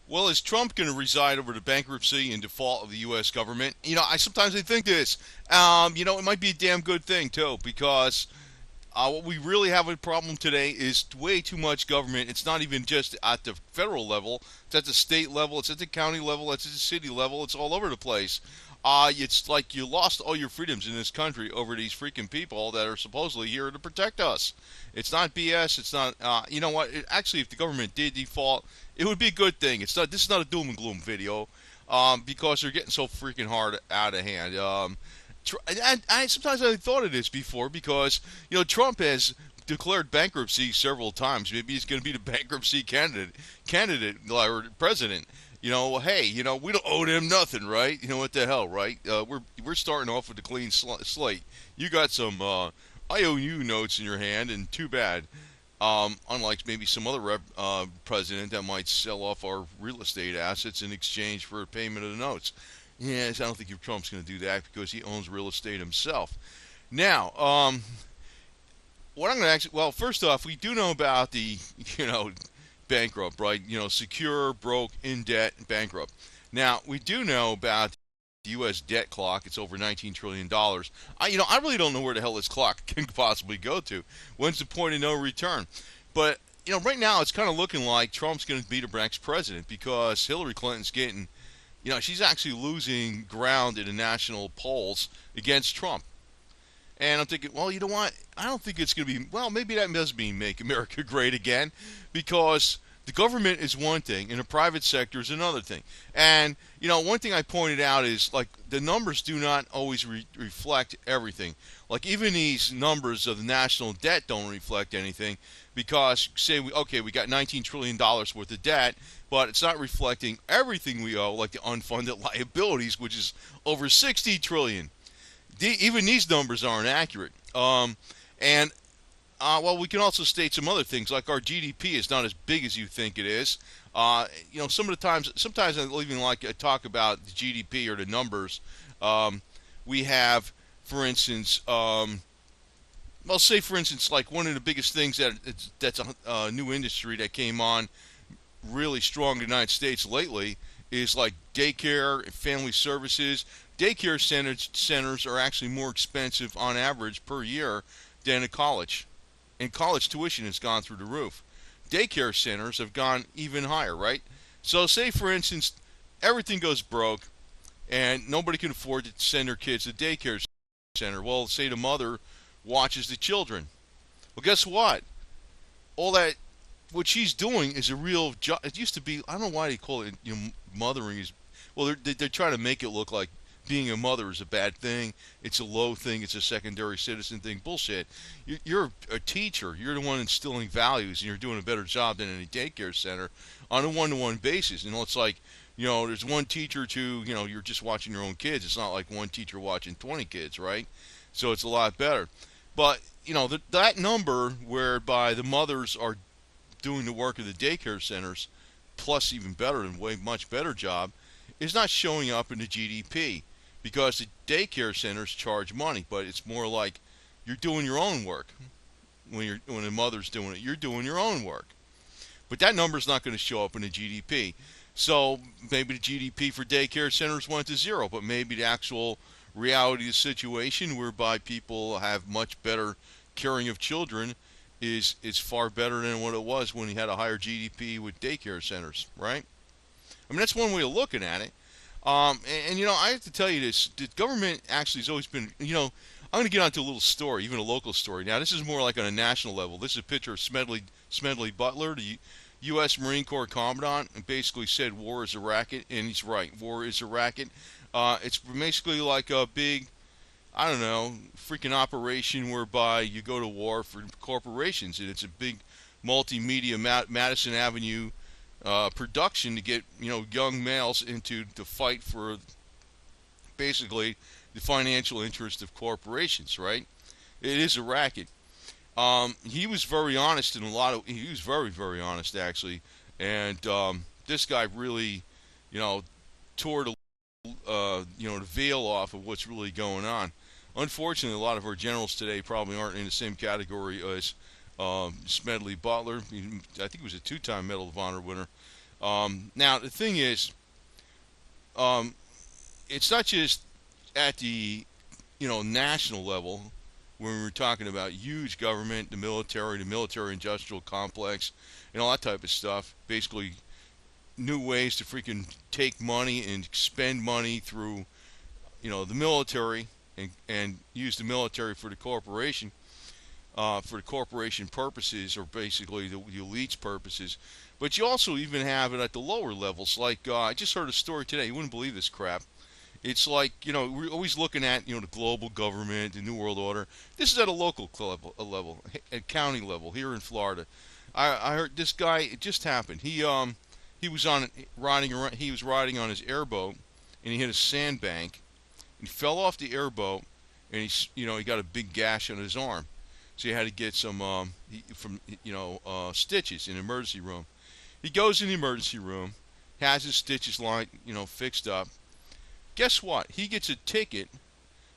Well, is Trump going to reside over the bankruptcy and default of the U.S. government? I think this. It might be a damn good thing too, because what we really have a problem today is way too much government. It's not even just at the federal level; it's at the state level, it's at the county level, it's at the city level. It's all over the place. It's like you lost all your freedoms in this country over these freaking people that are supposedly here to protect us. It's not BS. It's not. You know what? Actually, if the government did default, it would be a good thing. It's not. This is not a doom and gloom video, because they're getting so freaking hard out of hand. Sometimes I thought of this before because Trump has declared bankruptcy several times. Maybe he's going to be the bankruptcy candidate or president. Hey, we don't owe them nothing, right? What the hell, right? We're starting off with a clean slate. You got some IOU notes in your hand, and too bad. Unlike maybe some other president that might sell off our real estate assets in exchange for a payment of the notes. Yes, I don't think Trump's going to do that because he owns real estate himself. Now, what I'm going to actually, well, first off, we do know about the, bankrupt, right? Secure, broke, in debt, bankrupt. Now, we do know about the U.S. debt clock. It's over $19 trillion. I really don't know where the hell this clock can possibly go to. When's the point of no return? But, right now it's kind of looking like Trump's going to be the next president because Hillary Clinton's getting, she's actually losing ground in the national polls against Trump. And I'm thinking, well, you know what? I don't think it's going to be, well, maybe that does mean make America great again because the government is one thing and the private sector is another thing. And, one thing I pointed out is like the numbers do not always reflect everything. Like even these numbers of the national debt don't reflect anything because say we got $19 trillion worth of debt, but it's not reflecting everything we owe, like the unfunded liabilities, which is over 60 trillion. Even these numbers aren't accurate. And well, we can also state some other things, like our GDP is not as big as you think it is. Sometimes I even like to talk about the GDP or the numbers. We have, for instance, well, say for instance, like one of the biggest things that's a new industry that came on really strong in the United States lately is like daycare and family services. Daycare centers are actually more expensive on average per year than a college. And college tuition has gone through the roof. Daycare centers have gone even higher, right? So, say for instance, everything goes broke and nobody can afford to send their kids to daycare center. Well, say the mother watches the children. Well, guess what? All that what she's doing is a real job. It used to be, I don't know why they call it mothering is, well, they're trying to make it look like being a mother is a bad thing. It's a low thing. It's a secondary citizen thing. Bullshit. You're a teacher. You're the one instilling values, and you're doing a better job than any daycare center on a one-to-one basis. It's like, there's one teacher to, you're just watching your own kids. It's not like one teacher watching 20 kids, right? So it's a lot better. But, that number whereby the mothers are doing the work of the daycare centers, plus even better and way much better job, is not showing up in the GDP because the daycare centers charge money, but it's more like you're doing your own work. When the mother's doing it, you're doing your own work. But that number's not going to show up in the GDP. So maybe the GDP for daycare centers went to zero, but maybe the actual reality of the situation whereby people have much better caring of children is far better than what it was when you had a higher GDP with daycare centers, right? I mean, that's one way of looking at it. I have to tell you this: the government actually has always been, I'm going to get onto a little story, even a local story. Now, this is more like on a national level. This is a picture of Smedley Butler, the U.S. Marine Corps Commandant, and basically said war is a racket, and he's right. War is a racket. It's basically like a big, I don't know, freaking operation whereby you go to war for corporations, and it's a big multimedia Madison Avenue production to get young males into the fight for basically the financial interest of corporations, right? It is a racket. He was very honest in he was very, very honest actually, and this guy really, tore the veil off of what's really going on. Unfortunately, a lot of our generals today probably aren't in the same category as Smedley Butler. I think he was a two-time Medal of Honor winner. Now the thing is, um, it's not just at the national level when we're talking about huge government, the military industrial complex, and all that type of stuff. Basically, new ways to freaking take money and spend money through the military and use the military for the corporation purposes, or basically the elite's purposes. But you also even have it at the lower levels. Like I just heard a story today. You wouldn't believe this crap. It's like we're always looking at the global government, the new world order. This is at a local level, at county level here in Florida. I heard this guy. It just happened. He was riding around. He was riding on his airboat, and he hit a sandbank. He fell off the airboat, and he got a big gash on his arm. So he had to get some stitches in the emergency room. He goes in the emergency room, has his stitches fixed up. Guess what? He gets a ticket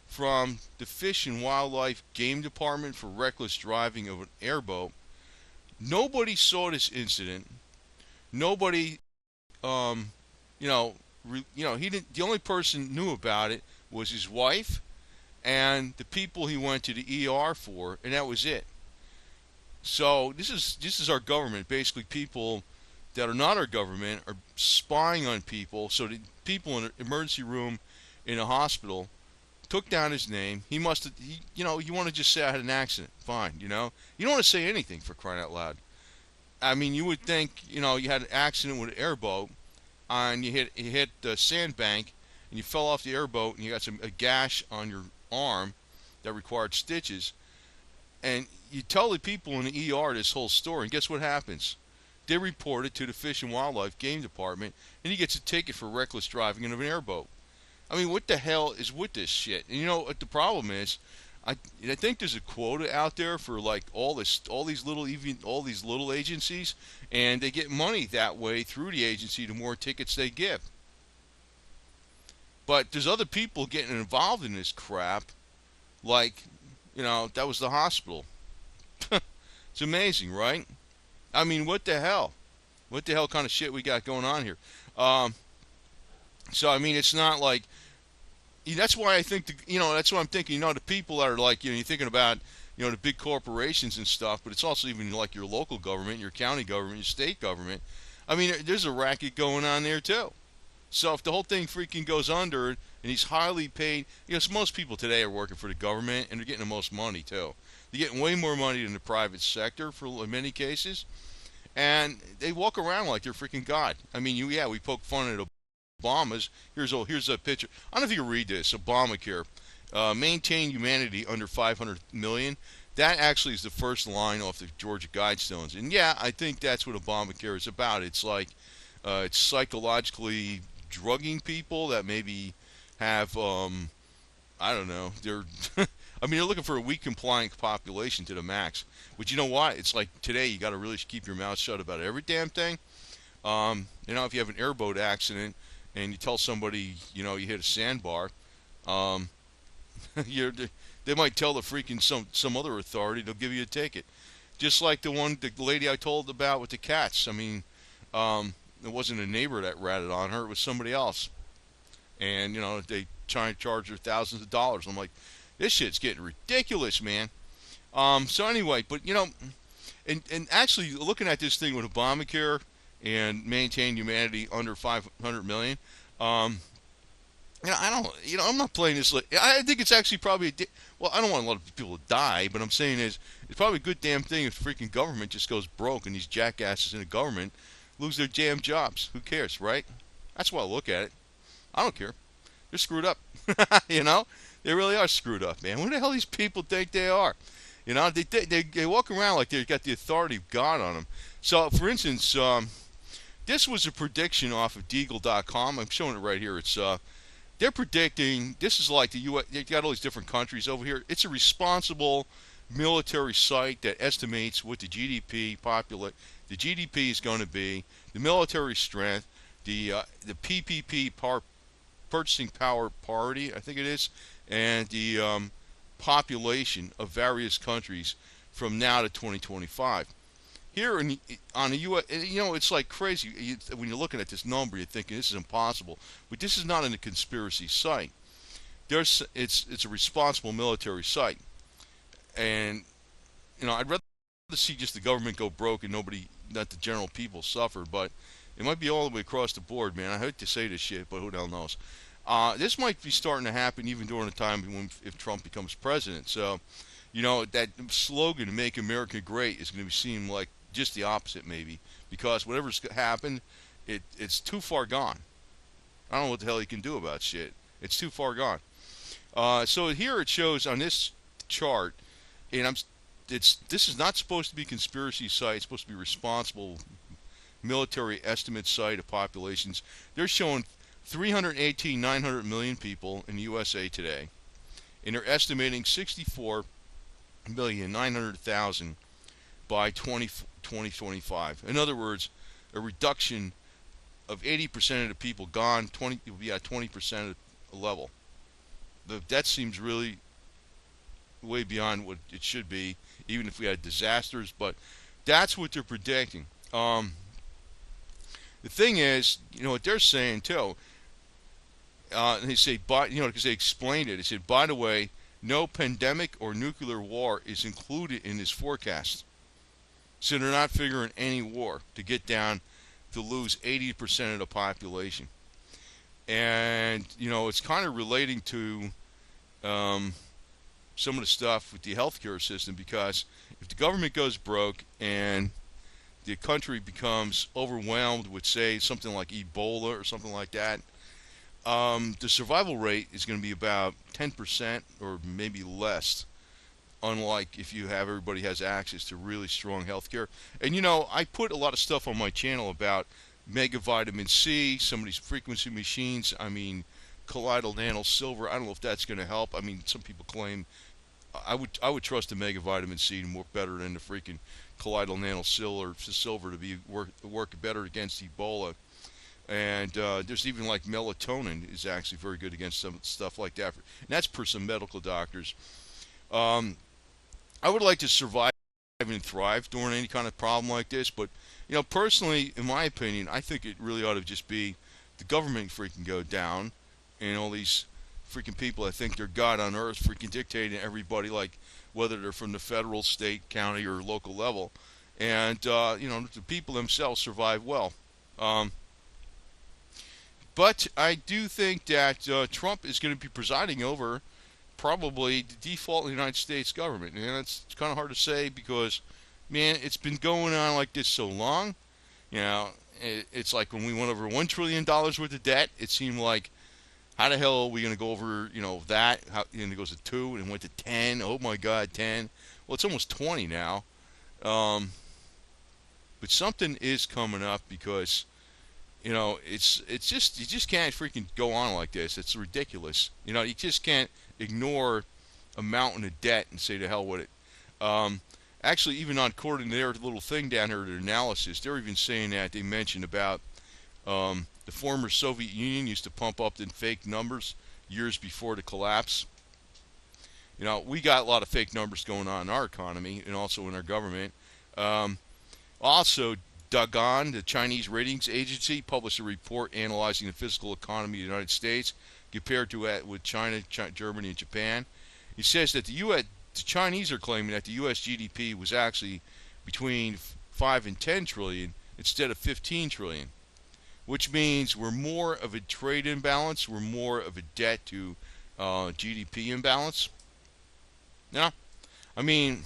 from the Fish and Wildlife Game Department for reckless driving of an airboat. Nobody saw this incident. Nobody, he didn't. The only person knew about it was his wife and the people he went to the ER for, and that was it. So this is our government. Basically, people that are not our government are spying on people. So the people in an emergency room in a hospital took down his name. He must have, you want to just say I had an accident. Fine, you don't want to say anything, for crying out loud. I mean, you would think, you had an accident with an airboat, and you hit the sandbank, and you fell off the airboat, and you got a gash on your arm that required stitches, and you tell the people in the ER this whole story, and guess what happens? They report it to the Fish and Wildlife Game Department, and he gets a ticket for reckless driving in an airboat. I mean, what the hell is with this shit? And you know what the problem is? I think there's a quota out there for like all these little agencies, and they get money that way through the agency the more tickets they give. But there's other people getting involved in this crap, like that was the hospital. It's amazing, right? I mean, what the hell? What the hell kind of shit we got going on here? So I mean, it's not like that's why I think that's what I'm thinking. The people that are like you're thinking about the big corporations and stuff, but it's also even like your local government, your county government, your state government. I mean, there's a racket going on there too. So if the whole thing freaking goes under and he's highly paid, most people today are working for the government and they're getting the most money too. They're getting way more money than the private sector in many cases, and they walk around like they're freaking God. I mean, we poke fun at Obama's. Here's a picture. I don't know if you can read this. Obamacare, maintain humanity under 500 million. That actually is the first line off the Georgia Guidestones, and yeah, I think that's what Obamacare is about. It's like it's psychologically drugging people that maybe have I don't know. They're I mean, they're looking for a weak compliant population to the max. But you know what? It's like today you got to really keep your mouth shut about every damn thing. If you have an airboat accident and you tell somebody, you hit a sandbar, they might tell the freaking some other authority. They'll give you a ticket. Just like the lady I told about with the cats. I mean, it wasn't a neighbor that ratted on her. It was somebody else. And, they try and charge her thousands of dollars. I'm like, this shit's getting ridiculous, man. So anyway, but, and actually looking at this thing with Obamacare and maintain humanity under 500 million, I'm not playing this. I think it's actually probably, I don't want a lot of people to die, but I'm saying it's probably a good damn thing if the freaking government just goes broke and these jackasses in the government lose their damn jobs. Who cares, right? That's why I look at it. I don't care. They're screwed up. They really are screwed up, man. Who the hell these people think they are? They walk around like they've got the authority of God on them. So, for instance, this was a prediction off of Deagle.com. I'm showing it right here. It's they're predicting, this is like the U.S., they've got all these different countries over here. It's a responsible military site that estimates what the GDP is going to be, the military strength, the PPP purchasing power parity, I think it is, and the population of various countries from now to 2025. here on the U.S., it's like crazy. When you're looking at this number, you're thinking this is impossible. But this is not in a conspiracy site. It's a responsible military site, and I'd rather see just the government go broke and not the general people suffer. But it might be all the way across the board, man. I hate to say this shit, but who the hell knows? This might be starting to happen even during the time if Trump becomes president. So, that slogan "Make America Great" is going to seem like just the opposite, maybe, because whatever's happened, it's too far gone. I don't know what the hell he can do about shit. It's too far gone. So here it shows on this chart, and this is not supposed to be conspiracy site. It's supposed to be responsible military estimate site of populations. They're showing 318, 900 million people in the USA today, and they're estimating 64,900,000 by 2025. In other words, a reduction of 80% of the people gone. You'll be at 20% level. That seems really way beyond what it should be, even if we had disasters. But that's what they're predicting. The thing is, what they're saying too. And they say, because they explained it. They said, by the way, no pandemic or nuclear war is included in this forecast. So they're not figuring any war to get down to lose 80% of the population. And, it's kind of relating to some of the stuff with the healthcare system, because if the government goes broke and the country becomes overwhelmed with, say, something like Ebola or something like that, the survival rate is going to be about 10% or maybe less, unlike if everybody has access to really strong healthcare. And I put a lot of stuff on my channel about mega vitamin C, some of these frequency machines. I mean, colloidal nano silver. I don't know if that's going to help. I mean, some people claim I would trust the mega vitamin C more better than the freaking colloidal nano silver to be work better against Ebola. And there's even like melatonin is actually very good against some stuff like that. And that's per some medical doctors. I would like to survive and thrive during any kind of problem like this, but personally, in my opinion, I think it really ought to just be the government freaking go down, and all these freaking people that think they're God on earth freaking dictating to everybody, like whether they're from the federal, state, county, or local level, and the people themselves survive well. But I do think that Trump is going to be presiding over probably the default in the United States government. And it's kind of hard to say because, man, it's been going on like this so long. It's like when we went over $1 trillion worth of debt, it seemed like, how the hell are we going to go over, that? And it goes to 2 and went to 10. Oh, my God, 10. Well, it's almost 20 now. But something is coming up because, it's just, you just can't freaking go on like this. It's ridiculous. You just can't ignore a mountain of debt and say to hell with it. Actually, even according to their little thing down here, their analysis, they're even saying that they mentioned about the former Soviet Union used to pump up the fake numbers years before the collapse. We got a lot of fake numbers going on in our economy and also in our government. Also, Dagon, the Chinese ratings agency, published a report analyzing the physical economy of the United States compared to with China, Germany, and Japan. He says that the Chinese are claiming that the U.S. GDP was actually between 5 and 10 trillion instead of 15 trillion, which means we're more of a trade imbalance, we're more of a debt to GDP imbalance. Yeah, I mean,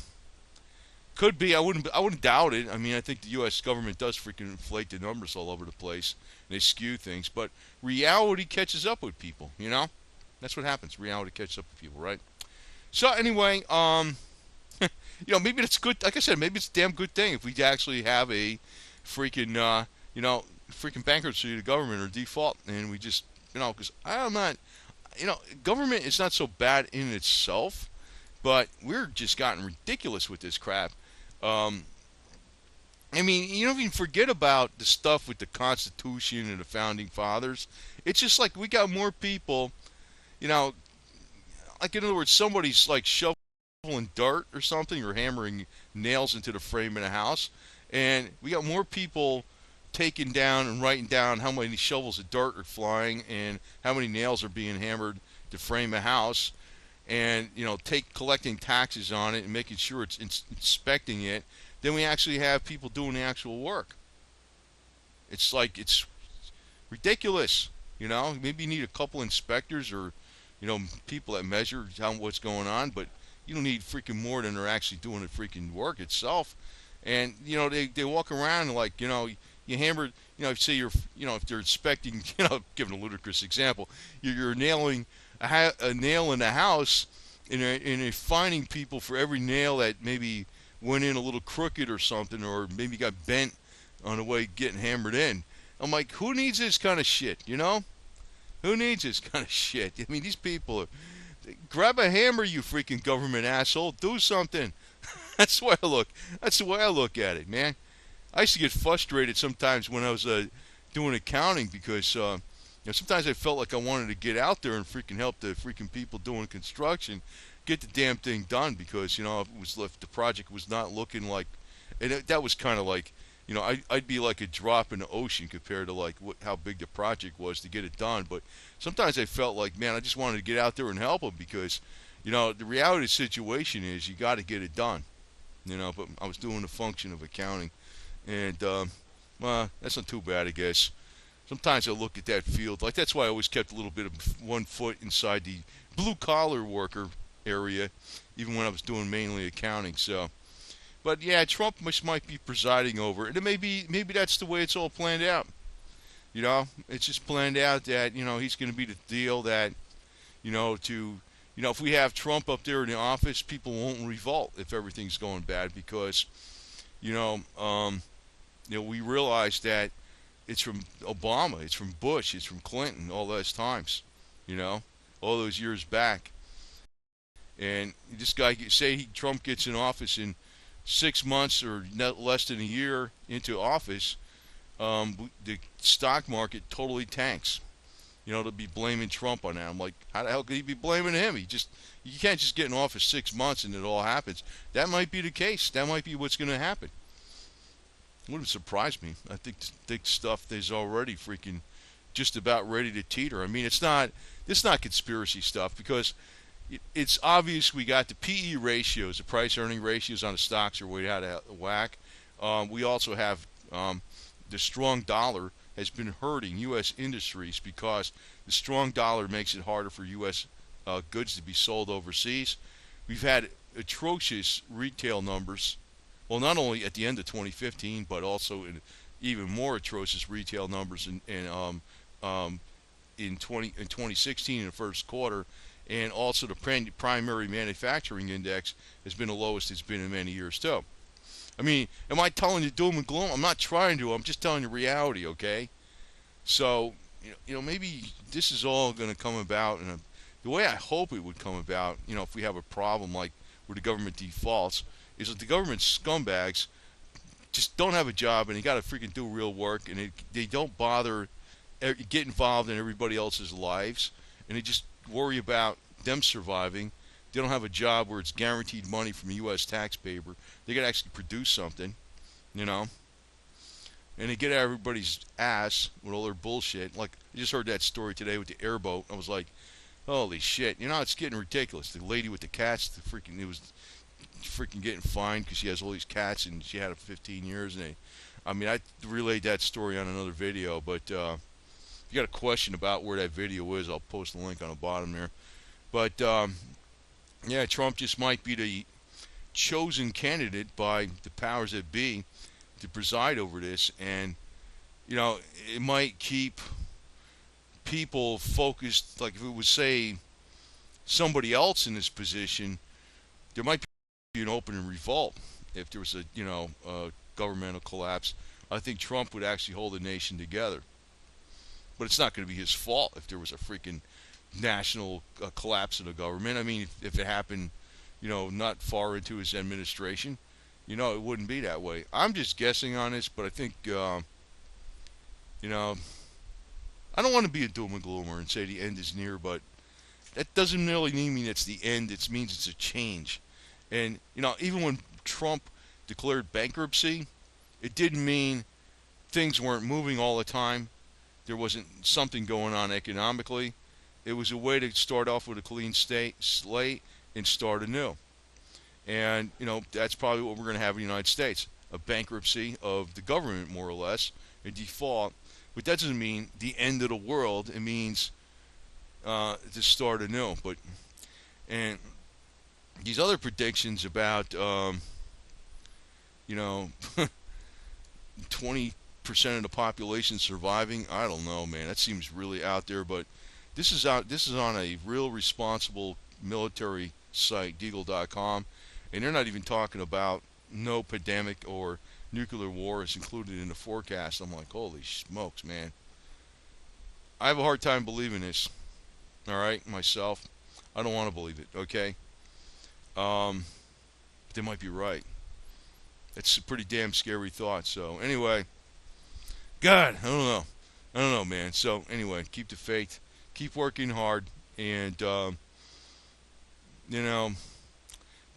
could be. I wouldn't doubt it. I mean, I think the U.S. government does freaking inflate the numbers all over the place. And they skew things, but reality catches up with people. That's what happens. Reality catches up with people, right? So anyway, maybe it's good. Like I said, maybe it's a damn good thing if we actually have a freaking, freaking bankruptcy of the government or default, and we just, because I'm not, government is not so bad in itself, but we're just gotten ridiculous with this crap. I mean, you don't even forget about the stuff with the Constitution and the Founding Fathers. It's just like we got more people, like in other words, somebody's like shoveling dirt or something or hammering nails into the frame in a house. And we got more people taking down and writing down how many shovels of dirt are flying and how many nails are being hammered to frame a house, and take collecting taxes on it and making sure it's inspecting it. Then we actually have people doing the actual work. It's like it's ridiculous. Maybe you need a couple inspectors or people that measure what's going on, but you don't need freaking more than they're actually doing the freaking work itself. And they walk around and like you hammered, say if they're inspecting, giving a ludicrous example, you're nailing a nail in a house, and they're fining people for every nail that maybe went in a little crooked or something, or maybe got bent on the way getting hammered in. I'm like, who needs this kind of shit? Who needs this kind of shit? I mean, these people grab a hammer, you freaking government asshole. Do something. That's the way I look. That's the way I look at it, man. I used to get frustrated sometimes when I was doing accounting because sometimes I felt like I wanted to get out there and freaking help the freaking people doing construction get the damn thing done because if the project was not looking like, and that was kind of like, I'd be like a drop in the ocean compared to like how big the project was to get it done. But sometimes I felt like, man, I just wanted to get out there and help them because the reality of the situation is you got to get it done. But I was doing the function of accounting, and well, that's not too bad, I guess. Sometimes I look at that field, like that's why I always kept a little bit of one foot inside the blue collar worker area, even when I was doing mainly accounting. So, but yeah, Trump might be presiding over it, and maybe that's the way it's all planned out. It's just planned out that he's going to be the deal that if we have Trump up there in the office, people won't revolt if everything's going bad because we realize that it's from Obama, it's from Bush, it's from Clinton, all those times, all those years back. And this guy, Trump gets in office in 6 months or less than a year into office, the stock market totally tanks. To be blaming Trump on that. I'm like, how the hell could he be blaming him? You can't just get in office 6 months and it all happens. That might be the case. That might be what's going to happen. It wouldn't surprise me. I think stuff is already freaking just about ready to teeter. I mean, it's not conspiracy stuff because it's obvious we got the PE ratios, the price earning ratios on the stocks are way out of whack. We also have the strong dollar has been hurting U.S. industries because the strong dollar makes it harder for U.S. Goods to be sold overseas. We've had atrocious retail numbers. Well, not only at the end of 2015, but also in even more atrocious retail numbers in 2016 in the first quarter, and also the primary manufacturing index has been the lowest it's been in many years too. I mean, am I telling you doom and gloom? I'm not trying to. I'm just telling you reality, okay? So, maybe this is all going to come about, and the way I hope it would come about, if we have a problem like where the government defaults, is that the government scumbags just don't have a job and they got to freaking do real work, and they don't bother get involved in everybody else's lives, and they just worry about them surviving. They don't have a job where it's guaranteed money from a U.S. taxpayer. They got to actually produce something, and they get everybody's ass with all their bullshit. Like, I just heard that story today with the airboat. I was like, holy shit. It's getting ridiculous. The lady with the cats, it was freaking getting fined because she has all these cats and she had it for 15 years. And I relayed that story on another video. But if you got a question about where that video is, I'll post the link on the bottom there. But, yeah, Trump just might be the chosen candidate by the powers that be to preside over this, and it might keep people focused. Like if it was, say, somebody else in this position, there might be an open revolt if there was a governmental collapse. I think Trump would actually hold the nation together, but it's not going to be his fault if there was a freaking national collapse of the government. I mean, if it happened, not far into his administration, it wouldn't be that way. I'm just guessing on this, but I think, I don't want to be a doom and gloomer and say the end is near, but that doesn't really mean it's the end. It means it's a change. And, even when Trump declared bankruptcy, It didn't mean things weren't moving all the time. There wasn't something going on economically. It was a way to start off with a clean slate and start anew. And, that's probably what we're going to have in the United States, a bankruptcy of the government, more or less, a default. But that doesn't mean the end of the world. It means to start anew. And these other predictions about, you know, 20% of the population surviving, I don't know, man. That seems really out there. But this is out. This is on a real responsible military site, Deagle.com, and they're not even talking about no pandemic or nuclear war is included in the forecast. I'm like, holy smokes, man. I have a hard time believing this. All right, myself. I don't want to believe it. Okay. Um, they might be right. It's a pretty damn scary thought. So anyway, God, I don't know. I don't know, man. So anyway, keep the faith. Keep working hard, and you know,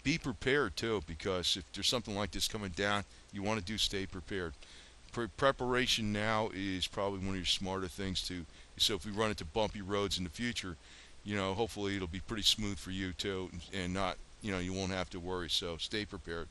be prepared too. Because if there's something like this coming down, you want to stay prepared. Preparation now is probably one of your smarter things to. So if we run into bumpy roads in the future, hopefully it'll be pretty smooth for you too, and not, you won't have to worry. So stay prepared.